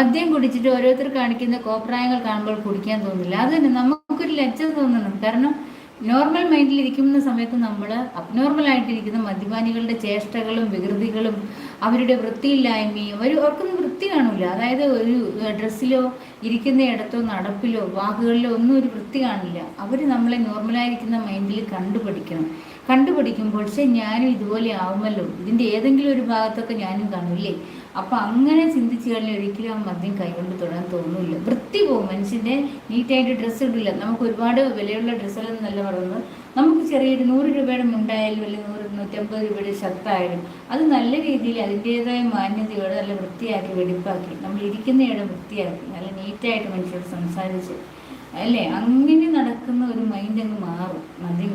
മദ്യം കുടിച്ചിട്ട് ഓരോരുത്തർ കാണിക്കുന്ന കോപ്രായങ്ങൾ കാണുമ്പോൾ കുടിക്കാൻ തോന്നില്ല. അത് തന്നെ നമുക്കൊരു ലജ്ജ തോന്നണം. കാരണം നോർമൽ മൈൻഡിൽ ഇരിക്കുന്ന സമയത്ത് നമ്മൾ അബ്നോർമൽ ആയിട്ടിരിക്കുന്ന മദ്യപാനികളുടെ ചേഷ്ടകളും വികൃതികളും അവരുടെ വൃത്തിയില്ലായ്മയും അവർക്കൊന്നും വൃത്തി കാണൂല. അതായത് ഒരു ഡ്രസ്സിലോ ഇരിക്കുന്ന ഇടത്തോ നടപ്പിലോ വാക്കുകളിലോ ഒന്നും ഒരു വൃത്തി കാണില്ല. അവർ നമ്മളെ നോർമലായിരിക്കുന്ന മൈൻഡിൽ കണ്ടുപഠിക്കുമ്പോൾ പക്ഷേ ഞാനും ഇതുപോലെ ആവുമല്ലോ, ഇതിൻ്റെ ഏതെങ്കിലും ഒരു ഭാഗത്തൊക്കെ ഞാനും കാണില്ലേ. അപ്പം അങ്ങനെ ചിന്തിച്ച് കഴിഞ്ഞാൽ ഒരിക്കലും ആ മദ്യം കൈകൊണ്ട് തൊടാൻ തോന്നില്ല. വൃത്തി പോകും മനുഷ്യൻ്റെ. നീറ്റായിട്ട് ഡ്രസ്സ് ഇടില്ല. നമുക്ക് ഒരുപാട് വിലയുള്ള ഡ്രസ്സുകളൊന്നും നല്ല പറയുന്നത്, നമുക്ക് ചെറിയൊരു 100 രൂപയുടെ മുണ്ടായാലും അല്ലെങ്കിൽ 100-150 രൂപയുടെ ഷർട്ടായാലും അത് നല്ല രീതിയിൽ അതിൻ്റേതായ മാന്യതയോടെ നല്ല വൃത്തിയാക്കി വെടിപ്പാക്കി നമ്മൾ ഇരിക്കുന്ന ഇടം വൃത്തിയാക്കി നല്ല നീറ്റായിട്ട് മനുഷ്യരോട് സംസാരിച്ച് അല്ലേ, അങ്ങനെ നടക്കുന്ന ഒരു മൈൻഡ് അങ്ങ് മാറും മദ്യം